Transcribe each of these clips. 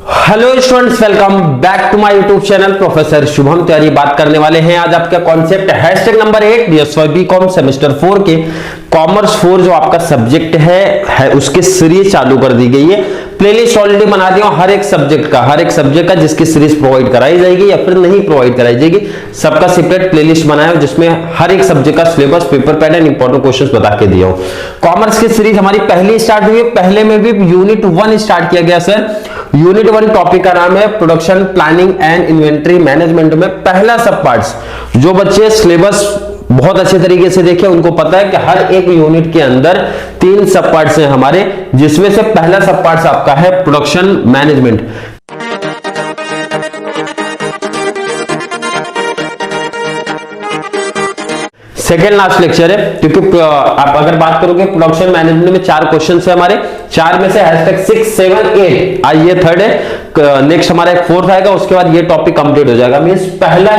Hello students, welcome back to my YouTube channel professor Shubham Tiwari. बात करने वाले हैं आज आपका concept hashtag number 8 BSY BCom semester 4 के कॉमर्स 4 जो आपका सब्जेक्ट है उसकी सीरीज चालू कर दी गई है। प्लेलिस्ट ऑलरेडी बना दिया हर एक सब्जेक्ट का जिसकी सीरीज प्रोवाइड कराई जाएगी या फिर नहीं प्रोवाइड कराई जाएगी, सबका सेपरेट प्लेलिस्ट बनाया हो जिसमें हर एक सब्जेक्ट का syllabus, paper pattern, important questions बता के दिया हूं। कॉमर्स की सीरीज हमारी पहली स्टार्ट हुई है, पहले में भी यूनिट 1 स्टार्ट किया गया सर। यूनिट 1 टॉपिक का नाम है production planning and inventory management में पहला सब पार्ट्स। जो बच्चे सिलेबस बहुत अच्छे तरीके से देखे उनको पता है कि हर एक यूनिट के अंदर 3 सब पार्ट्स हैं हमारे, जिसमें से पहला सब पार्ट्स आपका है production management. Second last lecture है, क्योंकि आप अगर बात करोगे प्रोडक्शन मैनेजमेंट में 4 क्वेश्चन है हमारे, 4 में से हैशटैग 6, 7, 8 आज ये थर्ड है, नेक्स्ट हमारा एक फोर्थ आएगा, उसके बाद ये टॉपिक कंप्लीट हो जाएगा। मींस पहला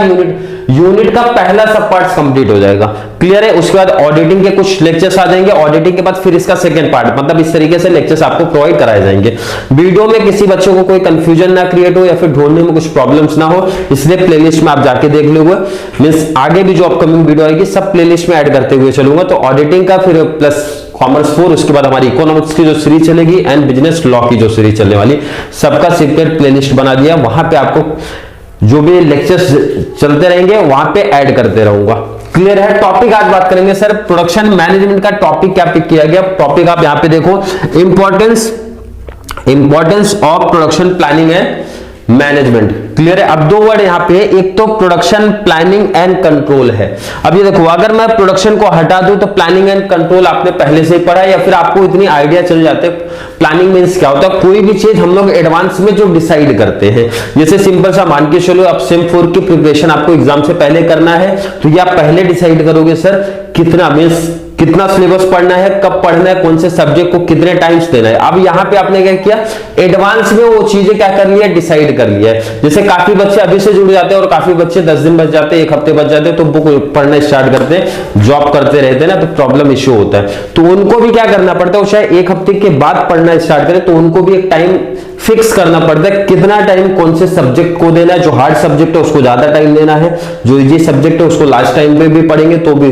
यूनिट का पहला सब पार्ट कंप्लीट हो जाएगा। क्लियर है? उसके बाद ऑडिटिंग के कुछ लेक्चर्स आ जाएंगे, ऑडिटिंग के बाद फिर इसका सेकंड पार्ट, मतलब इस तरीके से लेक्चर्स आपको प्रोवाइड कराए जाएंगे। वीडियो में किसी बच्चों को कोई कंफ्यूजन ना क्रिएट हो या फिर ढूंढने में कुछ प्रॉब्लम्स ना हो, इसलिए प्लेलिस्ट में आप जाके देख लोगे। मींस आगे भी जो अपकमिंग वीडियो आएगी सब प्लेलिस्ट में ऐड करते हुए चलूंगा। तो ऑडिटिंग का फिर प्लस कॉमर्स 4, उसके बाद हमारी इकोनॉमिक्स की जो सीरीज चलेगी एंड बिजनेस लॉ की जो सीरीज चलने वाली, सबका सेपरेट प्लेलिस्ट बना दिया। वहां पे आपको जो भी लेक्चर्स चलते रहेंगे वहां पे ऐड करते रहूंगा। क्लियर है? टॉपिक आज बात करेंगे सर प्रोडक्शन मैनेजमेंट का। टॉपिक क्या पिक किया गया? टॉपिक आप यहां पे देखो, importance of production planning and management. Clear है? अब 2 वर्ड यहां पे, एक तो प्रोडक्शन प्लानिंग एंड कंट्रोल है। अब ये देखो, अगर मैं प्रोडक्शन को हटा दूं तो प्लानिंग एंड कंट्रोल आपने पहले से ही पढ़ा है या फिर आपको इतनी आइडिया चल जाते हैं। प्लानिंग मींस क्या होता है? कोई भी चीज हम लोग एडवांस में जो डिसाइड करते हैं। जैसे सिंपल सा मान के चलो, अब सेम 4 की प्रिपरेशन आपको एग्जाम से पहले करना है, तो ये आप पहले डिसाइड करोगे सर कितना मींस कितना सिलेबस पढ़ना है, कब पढ़ना है, कौन से सब्जेक्ट को कितने टाइम्स देना है। अब यहां पे आपने क्या किया, एडवांस में वो चीजें क्या कर लिया, डिसाइड कर लिया है। जैसे काफी बच्चे अभी से जुड़ जाते हैं और काफी बच्चे 10 दिन बच जाते हैं, 1 हफ्ते बच जाते हैं, तो बुक पढ़ना स्टार्ट करते हैं, जॉब करते रहते हैं ना, तो प्रॉब्लम इश्यू होता है। तो उनको भी क्या करना पड़ता है, चाहे 1 हफ्ते के बाद पढ़ना स्टार्ट करें तो उनको भी एक टाइम फिक्स करना पड़ता है, कितना टाइम कौन से सब्जेक्ट को देना है। जो हार्ड सब्जेक्ट है उसको ज्यादा टाइम देना है, जो इजी सब्जेक्ट है उसको लास्ट टाइम पे भी पढ़ेंगे तो भी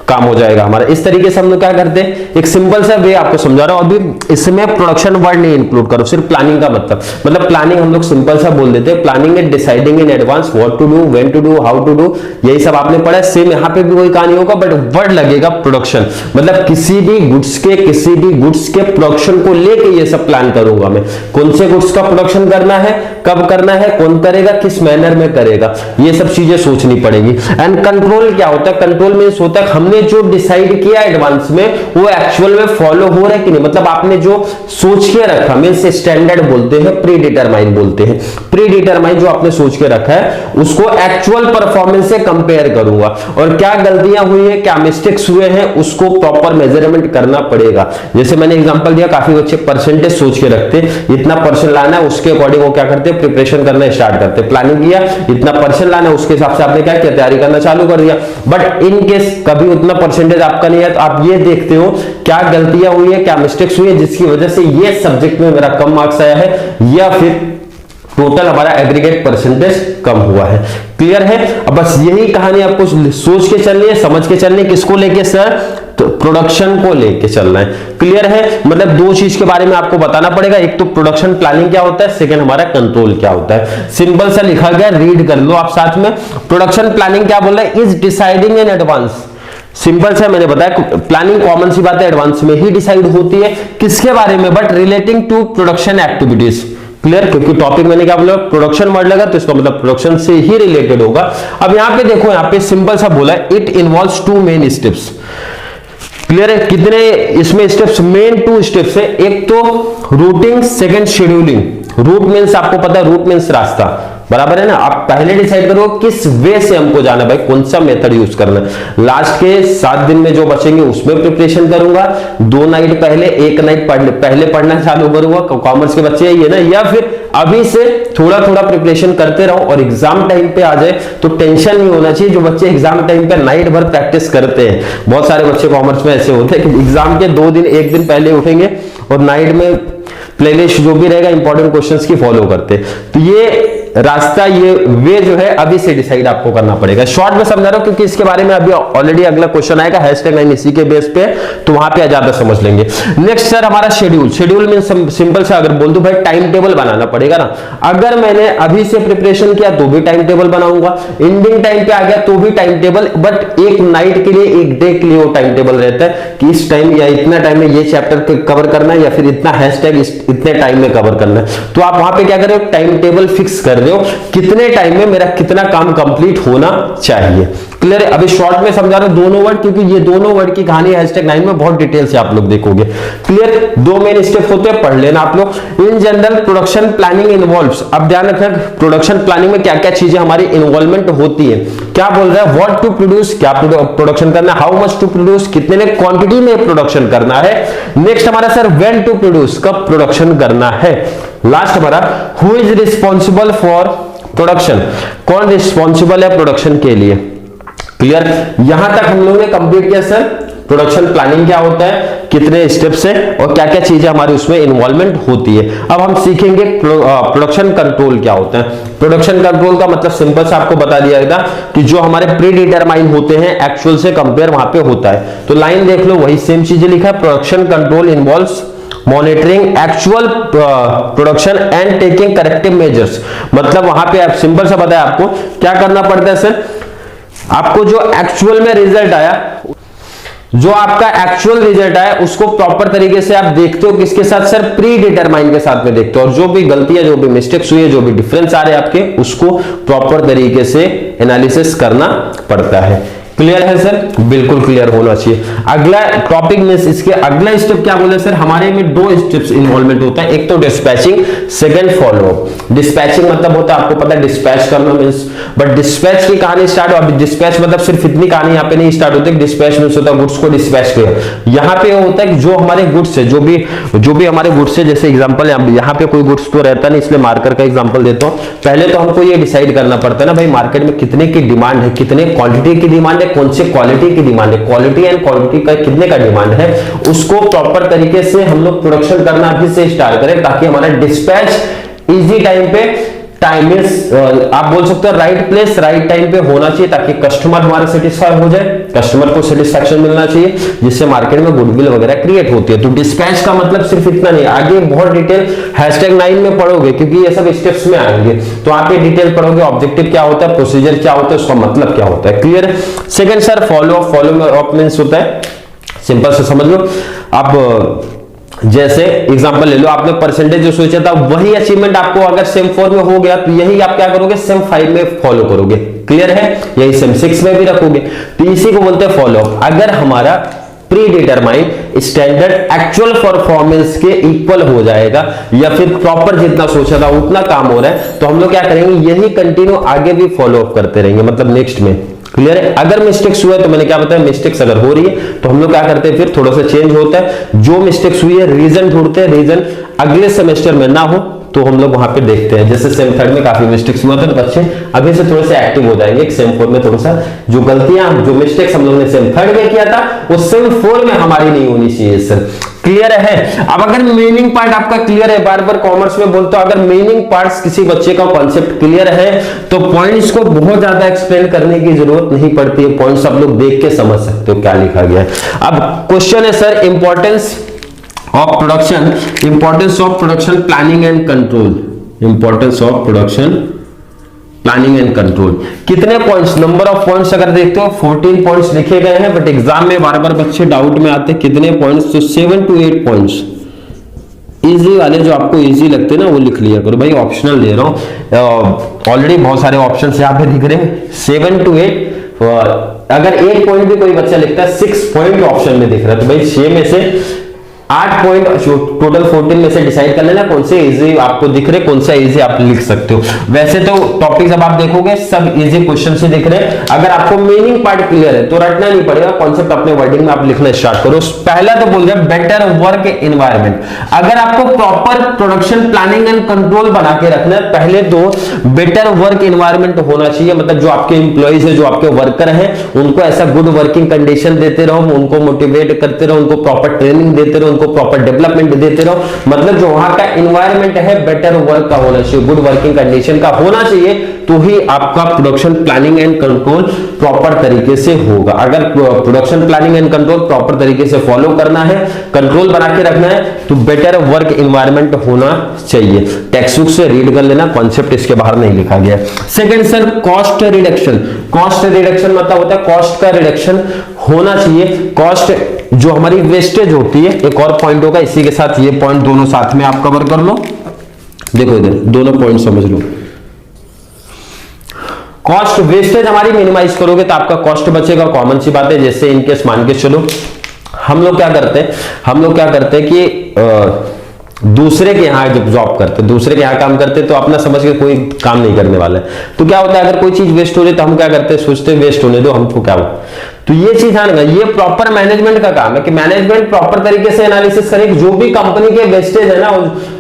काम हो जाएगा हमारा। इस तरीके से हम लोग क्या करते हैं, एक सिंपल सा वे आपको समझा रहा हूं। अभी इसमें प्रोडक्शन वर्ड नहीं इंक्लूड करो, सिर्फ प्लानिंग का मतलब प्लानिंग हम लोग सिंपल सा बोल देते हैं। Planning is deciding in advance what to do, when to do, how to do, यही सब आपने पढ़ा है। सेम यहाँ पे भी वही कहानी होगा, बट वर्ड लगेगा प्रोडक्शन। मतलब किसी भी गुड्स के प्रोडक्शन को लेके ये सब प्लान करूंगा मैं। कौन से गुड्स का प्रोडक्शन करना है, कब करना है, कौन करेगा, किस मैनर में करेगा, ये सब चीजें सोचनी पड़ेगी। एंड कंट्रोल क्या होता है? कंट्रोल मींस होता है हमने जो डिसाइड किया एडवांस में वो एक्चुअल में फॉलो हो रहा है कि नहीं। मतलब आपने जो सोच के रखा, मींस स्टैंडर्ड बोलते हैं, प्री डिटरमाइन बोलते हैं। प्री डिटरमाइन जो आपने सोच के रखा है उसको एक्चुअल परफॉर्मेंस से कंपेयर करूंगा, और क्या गलतियां हुई है, क्या मिस्टेक्स हुए हैं, उसको प्रॉपर मेजरमेंट करना पड़ेगा। जैसे मैंने एग्जांपल दिया, काफी बच्चे परसेंटेज सोच के रखते हैं, इतना परसेंट लाना है, उसके अकॉर्डिंग वो क्या करते हैं, प्रिपरेशन करना स्टार्ट करते हैं। प्लानिंग किया, इतना परसेंट लाना है, उसके हिसाब से आपने क्या किया, तैयारी करना चालू कर दिया। बट इन केस कभी उतना परसेंटेज आपका नहीं है, तो आप ये देखते हो क्या गलतियां हुई है, क्या मिस्टेक्स हुई है, जिसकी वजह से ये सब्जेक्ट में मेरा कम मार्क्स आया है या फिर टोटल हमारा एग्रीगेट परसेंटेज कम हुआ है। क्लियर है? अब बस यही कहानी आपको सोच के चलनी है, समझ के चलनी है। किसको लेके सर? तो प्रोडक्शन को लेके चलना है। क्लियर है? मतलब 2 चीज के बारे में आपको बताना पड़ेगा, एक तो प्रोडक्शन प्लानिंग क्या होता है, सेकंड हमारा कंट्रोल क्या होता है। सिंपल सा लिखा गया, रीड कर लो आप साथ में। प्रोडक्शन प्लानिंग क्या बोल रहा है, is deciding in advance. Simple से मैंने बताया, प्लानिंग कॉमन सी बात है, एडवांस में ही डिसाइड होती है। किसके बारे में? But relating to production activities. Clear? क्योंकि टॉपिक मैंने क्या बोला, प्रोडक्शन वर्ड लगा तो इसका मतलब प्रोडक्शन से ही रिलेटेड होगा। अब यहां पे देखो, यहां पे सिंपल सा बोला है, it involves 2 main steps. Clear है? कितने इसमें स्टेप्स? मेन 2 स्टेप्स है, एक तो routing, second scheduling. Route means आपको पता है, रूट मींस रास्ता, बराबर है ना। आप पहले डिसाइड करो किस वे से हमको जाना है, भाई कौन सा मेथड यूज करना है। लास्ट के 7 दिन में जो बचेंगे उसमें प्रिपरेशन करूंगा, 2 नाइट पहले, 1 नाइट पहले पढ़ना चालू करूंगा। कॉमर्स के बच्चे ये ना, या फिर अभी से थोड़ा थोड़ा प्रिपरेशन करते रहो और एग्जाम टाइम पे आ जाए तो टेंशन नहीं होना चाहिए। जो बच्चे एग्जाम टाइम पे नाइट भर प्रैक्टिस करते हैं, बहुत सारे बच्चे कॉमर्स में ऐसे होते हैं कि एग्जाम के 2 दिन 1 दिन पहले उठेंगे और नाइट में प्लेलिस्ट जो भी रहेगा इंपॉर्टेंट क्वेश्चंस की फॉलो करते। तो ये रास्ता, ये वे जो है अभी से डिसाइड आपको करना पड़ेगा। शॉर्ट में समझा रहा हूं क्योंकि इसके बारे में अभी ऑलरेडी अगला क्वेश्चन आएगा #9 इसी के बेस पे, तो वहां पे ज्यादा समझ लेंगे। नेक्स्ट सर हमारा शेड्यूल। शेड्यूल में सिंपल से अगर बोल दूं भाई टाइम टेबल बनाना पड़ेगा ना। अगर मैंने अभी से प्रिपरेशन किया तो भी टाइम टेबल बनाऊंगा, एंडिंग टाइम पे आ गया तो भी टाइम टेबल, बट एक नाइट के लिए, एक डे के लिए वो टाइम टेबल रहता है कि इस टाइम या इतना टाइम में ये चैप्टर कवर करना है या फिर इतना हैशटैग इतने टाइम में कवर करना है। तो आप वहां पे क्या कर रहे हो, टाइम टेबल फिक्स कर रहे हो कितने टाइम में मेरा कितना काम कंप्लीट होना चाहिए। क्लियर है? अभी शॉर्ट में समझा रहा हूं दोनों वर्ड, क्योंकि ये दोनों वर्ड की कहानी #9 में बहुत डिटेल से आप लोग देखोगे। क्लियर? 2 मेन स्टेप होते हैं, पढ़ लेना आप लोग। In general production planning involves, अब ध्यान रखना प्रोडक्शन प्लानिंग में क्या क्या चीजें हमारी इन्वॉल्वमेंट होती है। क्या बोल रहा है, व्हाट टू प्रोड्यूस, क्या प्रोडक्शन करना है, हाउ मच टू प्रोड्यूस, कितने क्वांटिटी में प्रोडक्शन करना है। नेक्स्ट हमारा सर व्हेन टू प्रोड्यूस, कब प्रोडक्शन करना है। लास्ट हमारा who is responsible for production, कौन रिस्पॉन्सिबल है प्रोडक्शन के लिए। क्लियर? यहां तक हम लोगों ने कंप्लीट किया सर प्रोडक्शन प्लानिंग क्या होता है, कितने स्टेप्स है और क्या क्या चीजें हमारी उसमें इन्वॉल्वमेंट होती है। अब हम सीखेंगे प्रोडक्शन कंट्रोल क्या होता है। प्रोडक्शन कंट्रोल का मतलब सिंपल से आपको बता दिया गया कि जो हमारे प्री डिटरमाइन होते हैं एक्चुअल से कंपेयर वहां पे होता है। तो लाइन देख लो, वही सेम चीजें लिखा है, production control involves monitoring actual production and taking corrective measures. मतलब वहां पे आप सिंपल सा बताया आपको क्या करना पड़ता है सर, आपको जो एक्चुअल में रिजल्ट आया, जो आपका एक्चुअल रिजल्ट आया उसको प्रॉपर तरीके से आप देखते हो किसके साथ सर, प्री डिटरमाइन के साथ में देखते हो। और जो भी गलतियां, जो भी मिस्टेक्स हुई है, जो भी डिफरेंस आ रहे हैं आपके, उसको प्रॉपर तरीके से एनालिसिस करना पड़ता है। क्लियर है सर? बिल्कुल क्लियर होना चाहिए। अगला टॉपिक में इसके अगला स्टेप क्या बोले सर, हमारे में 2 स्टेप्स इन्वॉल्वमेंट होता है, एक तो डिस्पैचिंग, सेकंड फॉलोअप। डिस्पैचिंग मतलब होता है, आपको पता है डिस्पैच करना मींस, बट डिस्पैच की कहानी स्टार्ट हो। अभी डिस्पैच मतलब सिर्फ इतनी कहानी यहाँ पे नहीं स्टार्ट होती, डिस्पैच मींस होता है गुड्स को डिस्पैच किया। यहाँ पे होता है कि जो हमारे गुड्स है, जो भी हमारे गुड्स है, जैसे एग्जांपल यहाँ पे कोई गुड्स तो रहता नहीं, इसलिए मार्कर का एग्जांपल देता हूँ। पहले तो हमको ये डिसाइड करना पड़ता है ना भाई मार्केट में कितने की डिमांड है, कितने क्वांटिटी की डिमांड है, कौन से क्वालिटी की डिमांड है, क्वालिटी एंड क्वांटिटी का कितने का डिमांड है, उसको प्रॉपर तरीके से हम लोग प्रोडक्शन करना अभी से स्टार्ट करें ताकि हमारा डिस्पैच इजी टाइम पे, टाइम इज आप बोल सकते हो राइट प्लेस राइट टाइम पे होना चाहिए ताकि कस्टमर हमारा सेटिस्फाई हो जाए, कस्टमर को सेटिस्फैक्शन मिलना चाहिए, जिससे मार्केट में गुडविल वगैरह क्रिएट होती है। तो डिस्पैच का मतलब सिर्फ इतना नहीं, आगे बहुत डिटेल #9 में पढ़ोगे क्योंकि ये सब स्टेप्स में आएंगे, तो आप ये डिटेल पढ़ोगे, ऑब्जेक्टिव क्या होता है, प्रोसीजर क्या होता है, उसका मतलब क्या होता है। Clear? Second sir follow up means होता है, सिंपल से समझ लो आप, जैसे एग्जांपल ले लो, आपने परसेंटेज जो सोचा था वही अचीवमेंट आपको अगर सेम 4 में हो गया तो यही आप क्या करोगे, सेम 5 में फॉलो करोगे। क्लियर है? यही सेम 6 में भी रखोगे, तो इसी को बोलते हैं फॉलो अप। अगर हमारा pre determine standard actual performance के इक्वल हो जाएगा या फिर प्रॉपर जितना सोचा था उतना काम हो रहा है, तो हम लोग क्या करेंगे, यही कंटिन्यू आगे भी फॉलो अप करते रहेंगे, मतलब नेक्स्ट में। क्लियर है? अगर मिस्टेक्स हुआ है तो मैंने क्या बताया, मिस्टेक्स अगर हो रही है तो हम लोग क्या करते हैं, फिर थोड़ा सा चेंज होता है, जो मिस्टेक्स हुई है रीजन ढूंढते हैं, रीजन अगले सेमेस्टर में ना हो तो हम लोग वहां पे देखते हैं। जैसे सेम 3 में काफी मिस्टेक्स हुआ था तो बच्चे अभी से थोड़े से एक्टिव हो जाएंगे, सेम 4 में थोड़ा सा जो गलतियां, जो मिस्टेक्स हम लोग ने सेम 3 में किया था वो सेम 4 में हमारी नहीं होनी चाहिए सर। क्लियर है? अब अगर मीनिंग पार्ट आपका क्लियर है, बार बार कॉमर्स में बोलता हूं, अगर मीनिंग पार्ट्स किसी बच्चे का कॉन्सेप्ट क्लियर है तो पॉइंट्स को बहुत ज्यादा एक्सप्लेन करने की जरूरत नहीं पड़ती है, पॉइंट्स आप लोग देख के समझ सकते हो क्या लिखा गया है। अब क्वेश्चन है sir, importance of production planning and control, importance of production planning and control. कितने पॉइंट्स, नंबर ऑफ पॉइंट्स अगर देखते हो 14 पॉइंट्स लिखे गए हैं, बट एग्जाम में बार बार बच्चे डाउट में आते हैं कितने पॉइंट्स, तो 7 to 8 पॉइंट्स। इजी वाले जो आपको इजी लगते हैं ना वो लिख लिया करो भाई, ऑप्शनल दे रहा हूं, ऑलरेडी बहुत सारे ऑप्शन यहाँ पे दिख रहे हैं। 7 to 8, अगर 1 पॉइंट भी कोई बच्चा लिखता है, 6 पॉइंट ऑप्शन में दिख रहा है, तो भाई 6 में से 8 पॉइंट टोटल 14 में से डिसाइड कर लेना कौन से इजी आपको दिख रहे, कौन सा इजी आप लिख सकते हो। वैसे तो टॉपिक जब आप देखोगे सब इजी क्वेश्चन से दिख रहे हैं, अगर आपको मीनिंग पार्ट क्लियर है तो रटना नहीं पड़ेगा, कॉन्सेप्ट अपने वर्डिंग में आप लिखना स्टार्ट करो। पहला तो बोल रहे बेटर वर्क एनवायरनमेंट। अगर आपको proper production planning and control बना के रखना है, पहले तो बेटर वर्क एनवायरनमेंट होना चाहिए, मतलब जो आपके एम्प्लॉइज है, जो आपके वर्कर हैं, उनको ऐसा गुड वर्किंग कंडीशन देते रहो, उनको मोटिवेट करते रहो, उनको प्रॉपर ट्रेनिंग देते रहो, उनको प्रॉपर डेवलपमेंट देते रहो, मतलब जो वहां का एनवायरनमेंट है बेटर वर्क का होना चाहिए, गुड वर्किंग कंडीशन का होना चाहिए, तो ही आपका production planning and control proper तरीके से होगा। अगर production planning and control proper तरीके से फॉलो करना है, कंट्रोल बना के रखना है, तो बेटर वर्क एनवायरनमेंट होना चाहिए। टेक्स्ट बुक से रीड कर लेना, कॉन्सेप्ट इसके बाहर नहीं लिखा गया। Second sir, cost reduction. Cost reduction मतलब होता है कॉस्ट का रिडक्शन होना चाहिए। कॉस्ट जो हमारी वेस्टेज होती है, एक और पॉइंट होगा इसी के साथ, ये पॉइंट दोनों साथ में आप कवर कर लो। देखो इधर दोनों पॉइंट समझ लो। कॉस्ट वेस्टेज हमारी मिनिमाइज करोगे तो आपका कॉस्ट बचेगा, कॉमन सी बात है। जैसे इनकेस मान के चलो हम लोग क्या करते हैं कि दूसरे के यहाँ जब जॉब करते, दूसरे के यहाँ काम करते, तो अपना समझ के कोई काम नहीं करने वाला है। तो क्या होता है, अगर कोई चीज वेस्ट हो रही तो हम क्या करते हैं, सोचते हैं वेस्ट होने दो, हमको क्या हो। तो ये चीज ध्यान रखना, ये प्रॉपर मैनेजमेंट का काम है कि मैनेजमेंट प्रॉपर तरीके से एनालिसिस करे, जो भी कंपनी के वेस्टेज है ना,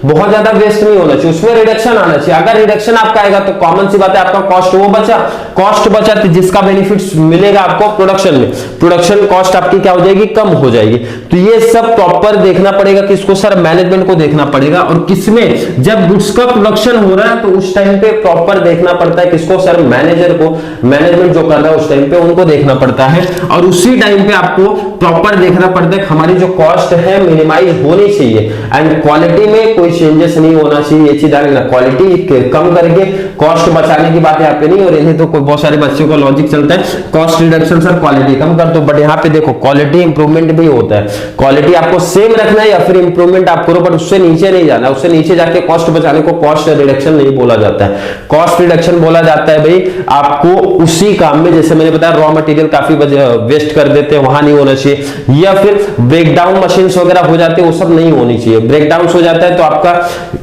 बहुत ज्यादा वेस्ट नहीं होना चाहिए, उसमें रिडक्शन आना चाहिए। अगर रिडक्शन आपका आएगा तो कॉमन सी बात है आपका कॉस्ट वो बचा, कॉस्ट बचा तो जिसका बेनिफिट मिलेगा आपको प्रोडक्शन में, प्रोडक्शन कॉस्ट आपकी क्या हो जाएगी, कम हो जाएगी। तो ये सब प्रॉपर देखना पड़ेगा, किसको सर, मैनेजमेंट को देखना पड़ेगा। और किसमें, जब गुड्स का प्रोडक्शन हो रहा है तो उस टाइम पे प्रॉपर देखना पड़ता है, किसको सर, मैनेजर को, मैनेजमेंट जो कर रहा है उस टाइम पे उनको देखना पड़ता है। और उसी टाइम पे आपको प्रॉपर देखना पड़ता है हमारी जो कॉस्ट है मिनिमाइज होनी चाहिए, एंड क्वालिटी में कोई चेंजेस नहीं होना चाहिए। ये चीज ध्यान रखना, क्वालिटी कम करके कॉस्ट बचाने की बात यहाँ पे नहीं हो रही है। तो कोई बहुत सारे बच्चों का लॉजिक चलता है कॉस्ट रिडक्शन सर क्वालिटी कम कर दो, बट यहाँ पे देखो क्वालिटी इंप्रूवमेंट भी होता है। क्वालिटी आपको सेम रखना है या फिर इंप्रूवमेंट आप करो, बट उससे नीचे नहीं जाना, उससे नीचे जाके कॉस्ट बचाने को कॉस्ट रिडक्शन नहीं बोला जाता है। कॉस्ट रिडक्शन बोला जाता है भाई आपको उसी काम में, जैसे मैंने बताया रॉ मटेरियल काफी वेस्ट कर देते हैं, वहां नहीं होना चाहिए, या फिर ब्रेकडाउन मशीन्स वगैरह हो जाते हैं, वो सब नहीं होनी चाहिए। ब्रेकडाउन हो जाता है तो आपका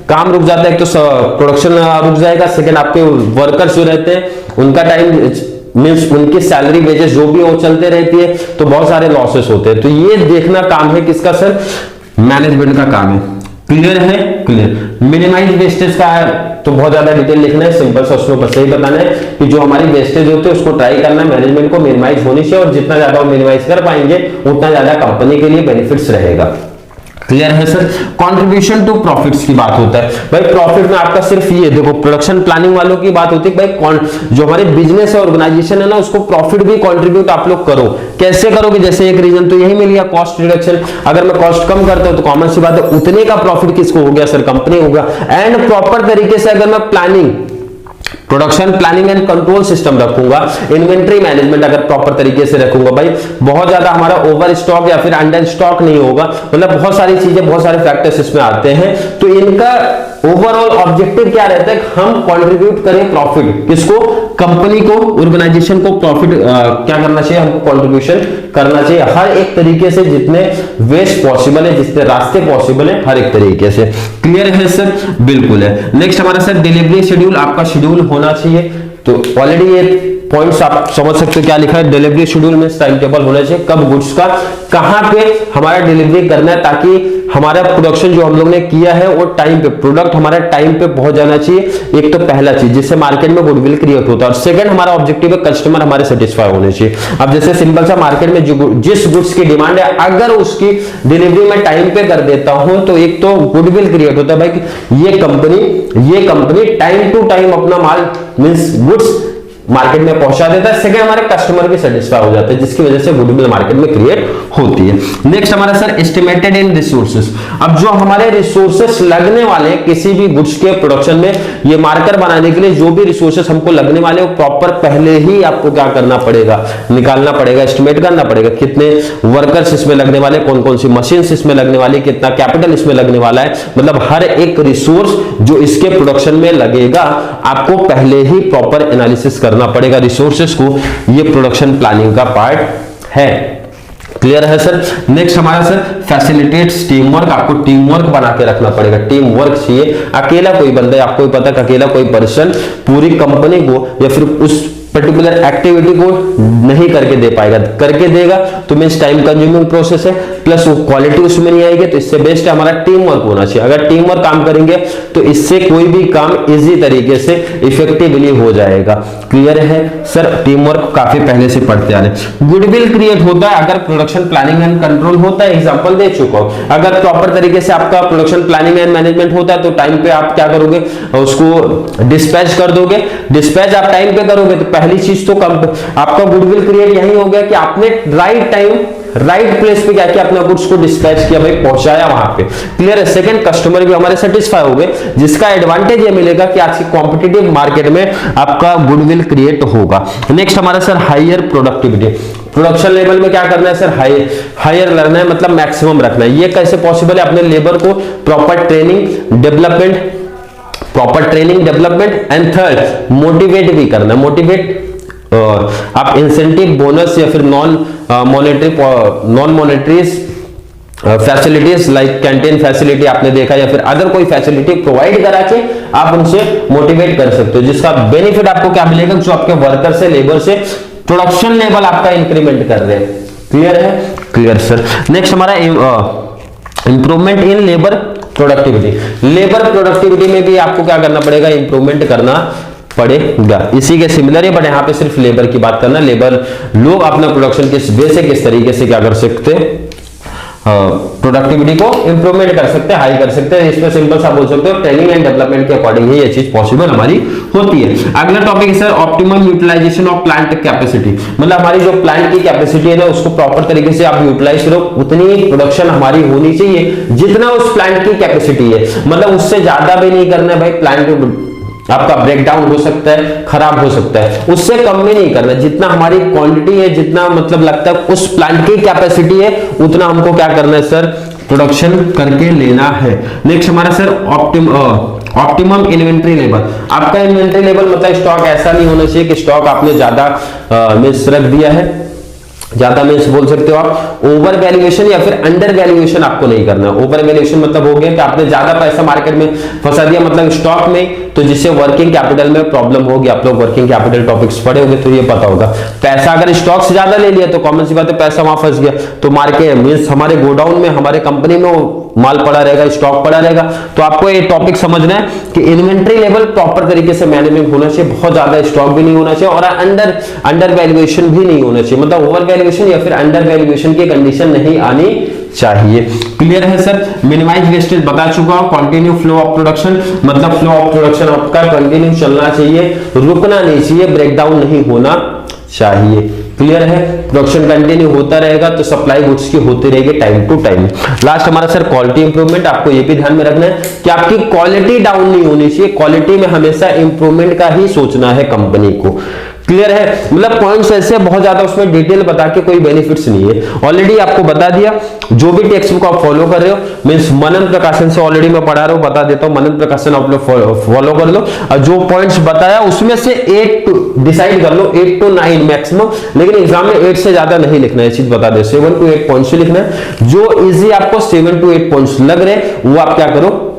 काम रुक जाता है, एक तो प्रोडक्शन रुक जाएगा, सेकंड आपके वर्कर्स जो रहते हैं उनका टाइम मीन्स उनकी सैलरी वेजेस जो भी वो चलते रहती है, तो बहुत सारे लॉसेस होते हैं। तो ये देखना काम है किसका सर, मैनेजमेंट का काम है। क्लियर है, क्लियर। मिनिमाइज वेस्टेज का है तो बहुत ज्यादा डिटेल लिखना है, सिंपल सा उसमें बस यही बताना है कि जो हमारी वेस्टेज होती है उसको ट्राई करना है, मैनेजमेंट को मिनिमाइज होनी चाहिए, और जितना ज्यादा वो मिनिमाइज कर पाएंगे उतना ज्यादा कंपनी के लिए बेनिफिट्स रहेगा। क्लियर है सर। कंट्रीब्यूशन टू प्रॉफिट्स की बात होता है भाई, प्रॉफिट में आपका सिर्फ ये देखो, प्रोडक्शन प्लानिंग वालों की बात होती है भाई, जो हमारे बिजनेस ऑर्गेनाइजेशन है ना उसको प्रॉफिट भी कंट्रीब्यूट आप लोग करो। कैसे करोगे, जैसे एक रीजन तो यही मिल गया कॉस्ट रिडक्शन, अगर मैं कॉस्ट कम करता हूं तो कॉमन सी बात है उतने का प्रॉफिट किसको हो गया सर, कंपनी होगा। एंड प्रॉपर तरीके से अगर मैं planning, production planning and control system रखूंगा, इन्वेंट्री मैनेजमेंट अगर प्रॉपर तरीके से रखूंगा भाई, बहुत ज्यादा हमारा ओवर स्टॉक या फिर अंडर स्टॉक नहीं होगा, मतलब बहुत सारी चीजें, बहुत सारे फैक्टर्स इसमें आते हैं। तो इनका ओवरऑल ऑब्जेक्टिव क्या रहता है, हम कंट्रीब्यूट करें प्रॉफिट, किसको, कंपनी को, ऑर्गेनाइजेशन को प्रॉफिट क्या करना चाहिए, हमको कंट्रीब्यूशन करना चाहिए हर एक तरीके से, जितने वेस्ट पॉसिबल है, जितने रास्ते पॉसिबल है, हर एक तरीके से। क्लियर है सर, बिल्कुल है। नेक्स्ट हमारा सर डिलीवरी शेड्यूल, आपका शेड्यूल होना चाहिए। तो ऑलरेडी ये पॉइंट्स आप समझ सकते हो क्या लिखा है, डिलीवरी शेड्यूल में टाइम टेबल होना चाहिए, कब गुड्स का कहां पे हमारा डिलीवरी करना है, ताकि हमारा प्रोडक्शन जो हम लोग ने किया है वो टाइम पे, प्रोडक्ट हमारा टाइम पे पहुंच जाना चाहिए। एक तो पहला चीज जिससे मार्केट में गुडविल क्रिएट होता है, और सेकंड हमारा ऑब्जेक्टिव है कस्टमर हमारे सेटिस्फाई होने चाहिए। अब जैसे सिंपल सा मार्केट में जिस गुड्स की डिमांड है, अगर उसकी डिलीवरी में टाइम पे कर देता हूं तो एक तो गुडविल क्रिएट होता है भाई, ये कंपनी टाइम टू टाइम अपना माल मींस गुड्स मार्केट में पहुंचा देता है। सेकंड हमारे कस्टमर भी सेटिस्फाई हो जाते हैं, जिसकी वजह से गुडविल मार्केट में क्रिएट होती है। नेक्स्ट हमारा सर एस्टिमेटेड इन रिसोर्सेज। अब जो हमारे रिसोर्सेज लगने वाले किसी भी गुड्स के प्रोडक्शन में, ये मार्कर बनाने के लिए जो भी रिसोर्सेज हमको लगने वाले वो प्रॉपर पहले ही आपको क्या करना पड़ेगा, निकालना पड़ेगा, एस्टिमेट करना पड़ेगा, कितने वर्कर्स इसमें लगने वाले, कौन कौन सी मशीन्स इसमें लगने वाली, कितना कैपिटल इसमें लगने वाला है, मतलब हर एक रिसोर्स जो इसके प्रोडक्शन में लगेगा आपको पहले ही प्रॉपर एनालिसिस करना पड़ेगा रिसोर्सेस को। ये प्रोडक्शन प्लानिंग का पार्ट है। क्लियर है सर। नेक्स्ट हमारा सर फैसिलिटेट्स टीम वर्क, आपको टीम वर्क बना के रखना पड़ेगा, टीम वर्क चाहिए। अकेला कोई बंदा, आपको पता है अकेला कोई पर्सन पूरी कंपनी को या फिर उस पर्टिकुलर एक्टिविटी को नहीं करके दे पाएगा, करके देगा तो मींस टाइम कंज्यूमिंग प्रोसेस है। प्लस वो क्वालिटी उसमें नहीं आएगी, तो इससे बेस्ट है हमारा टीम वर्क होना चाहिए। अगर टीम वर्क काम करेंगे तो इससे कोई भी काम इजी तरीके से इफेक्टिवली हो जाएगा। क्लियर है सर? टीम वर्क काफी पहले से पढ़ते आ रहे। गुडविल क्रिएट होता है अगर प्रोडक्शन प्लानिंग एंड कंट्रोल होता है, एग्जांपल दे चुका हूं। अगर प्रॉपर तरीके से आपका प्रोडक्शन प्लानिंग एंड मैनेजमेंट होता है तो टाइम पे आप क्या करोगे, उसको डिस्पैच कर दोगे। डिस्पैच आप टाइम पे करोगे तो पहली चीज तो आपका गुडविल क्रिएट यही हो गया कि आपने राइट टाइम राइट प्लेस पे क्या किया, अपना गुड्स को डिस्पैच किया, भाई पहुंचाया वहां पे। क्लियर है? सेकंड, कस्टमर भी हमारे सेटिस्फाई हो गए, जिसका एडवांटेज ये मिलेगा कि आज की कॉम्पिटिटिव मार्केट में आपका गुडविल क्रिएट होगा। नेक्स्ट हमारा sir higher productivity. Production level में क्या करना है सर? हायर करना है, मतलब मैक्सिमम रखना है। ये कैसे पॉसिबल है? अपने लेबर को proper training development and third motivate भी करना। मोटिवेट आप इंसेंटिव, बोनस या फिर non monetary facilities like canteen facility आपने देखा, या फिर अदर कोई फैसिलिटी प्रोवाइड करा के आप उनसे मोटिवेट कर सकते हो, जिसका बेनिफिट आपको क्या मिलेगा? जो आपके वर्कर से, लेबर से प्रोडक्शन लेवल आपका इंक्रीमेंट कर रहे हैं। क्लियर है? Clear sir. नेक्स्ट हमारा improvement in labour productivity. Labour productivity में भी आपको क्या करना पड़ेगा? इंप्रूवमेंट करना पड़ेगा। इसी के सिमिलर है, बट यहाँ पे सिर्फ लेबर की बात करना। लेबर लोग अपना प्रोडक्शन किस वे से, किस तरीके से क्या कर सकते हैं, प्रोडक्टिविटी को इंप्रूवमेंट कर सकते हैं, हाई कर सकते हैं। इसमें सिंपल सा बोल सकते हो ट्रेनिंग एंड डेवलपमेंट के अकॉर्डिंग ही ये चीज पॉसिबल हमारी होती है। अगला टॉपिक है sir optimum utilization of plant capacity. मतलब हमारी जो प्लांट की कैपेसिटी है ना, उसको प्रॉपर तरीके से आप यूटिलाइज करो, उतनी प्रोडक्शन हमारी होनी चाहिए जितना उस प्लांट की कैपेसिटी है। मतलब उससे ज्यादा भी नहीं करना है भाई, प्लांट आपका ब्रेकडाउन हो सकता है, खराब हो सकता है, उससे कम में नहीं करना। जितना हमारी क्वांटिटी है, जितना मतलब लगता है उस प्लांट की कैपेसिटी है, उतना हमको क्या करना है सर? प्रोडक्शन करके लेना है। नेक्स्ट हमारा सर ऑप्टिमम इन्वेंट्री लेवल। आपका इन्वेंट्री लेवल मतलब स्टॉक ऐसा नहीं होना चाहिए कि स्टॉक आपने ज्यादा मिस रख दिया है, ज्यादा मीन्स बोल सकते हो आप ओवर वैल्यूएशन या फिर अंडर वैल्यूएशन आपको नहीं करना। ओवर वैल्यूएशन मतलब हो गया कि आपने ज्यादा पैसा मार्केट में फंसा दिया, मतलब स्टॉक में, तो जिससे वर्किंग कैपिटल में प्रॉब्लम होगी। आप लोग वर्किंग कैपिटल टॉपिक्स पढ़े होंगे तो ये पता होगा। पैसा अगर स्टॉक से ज्यादा ले लिया तो कॉमन सी बात है पैसा वहां फंस गया, तो मार्केट मीन्स हमारे गोडाउन में, हमारे कंपनी में माल पड़ा रहेगा, स्टॉक पड़ा रहेगा। तो आपको ये टॉपिक समझना है कि इन्वेंट्री लेवल प्रॉपर तरीके से मैनेजमेंट होना चाहिए, बहुत ज्यादा स्टॉक भी नहीं होना चाहिए और अंडर वैल्यूएशन भी नहीं होना चाहिए, मतलब ओवर वैल्यूएशन या फिर अंडर वैल्यूएशन की कंडीशन नहीं आनी चाहिए। क्लियर है सर? मिनिमाइज वेस्टेज बता चुका हूं। कंटिन्यू फ्लो ऑफ प्रोडक्शन, मतलब फ्लो ऑफ प्रोडक्शन आपका कंटिन्यू चलना चाहिए, रुकना नहीं चाहिए, ब्रेकडाउन नहीं होना चाहिए। क्लियर है? प्रोडक्शन कंटिन्यू होता रहेगा तो सप्लाई गुड्स की होती रहेगी टाइम टू टाइम। लास्ट हमारा सर क्वालिटी इंप्रूवमेंट। आपको ये भी ध्यान में रखना है कि आपकी क्वालिटी डाउन नहीं होनी चाहिए, क्वालिटी में हमेशा इंप्रूवमेंट का ही सोचना है कंपनी को। क्लियर है? मतलब पॉइंट्स ऐसे बहुत ज्यादा उसमें डिटेल बता के कोई बेनिफिट्स नहीं है, ऑलरेडी आपको बता दिया। जो भी टेक्स्ट बुक आप फॉलो कर रहे हो, मींस मनन प्रकाशन से ऑलरेडी मैं पढ़ा रहा हूं, बता देता हूं, मनन प्रकाशन आप लोग फॉलो कर लो और जो पॉइंट्स बताया उसमें से 8 डिसाइड कर लो, 8 to 9 मैक्सिमम, लेकिन एग्जाम में 8 से ज्यादा नहीं लिखना है, चीज बता दे, 7 to 8 पॉइंट्स लिखना है। जो इजी आपको 7 to 8 पॉइंट्स लग रहे वो आप क्या करो,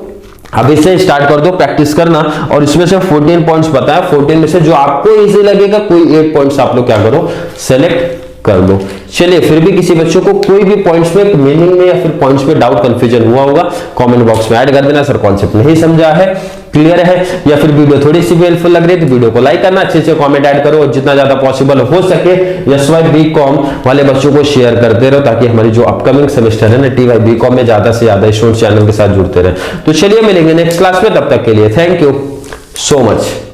अभी से स्टार्ट कर दो प्रैक्टिस करना। और इसमें से 14 पॉइंट्स बताया, 14 में से जो आपको इजी लगेगा कोई 8 पॉइंट्स आप लोग क्या करो, सेलेक्ट कर लो। चलिए, फिर भी किसी बच्चों को कोई भी पॉइंट्स में मीनिंग में या फिर पॉइंट्स में डाउट कंफ्यूजन हुआ होगा, कमेंट बॉक्स में ऐड कर देना, सर कॉन्सेप्ट नहीं समझा है, क्लियर है, या फिर वीडियो थोड़ी सी भी हेल्पफुल लग रही है तो वीडियो को लाइक करना, अच्छे से कमेंट ऐड करो और जितना ज्यादा पॉसिबल हो सके एसवाई बीकॉम वाले बच्चों को शेयर करते रहो, ताकि हमारी जो अपकमिंग सेमेस्टर है ना टीवाई बीकॉम में ज्यादा से ज्यादा स्टूडेंट चैनल के साथ जुड़ते रहे। तो चलिए मिलेंगे नेक्स्ट क्लास में, तब तक के लिए थैंक यू सो मच।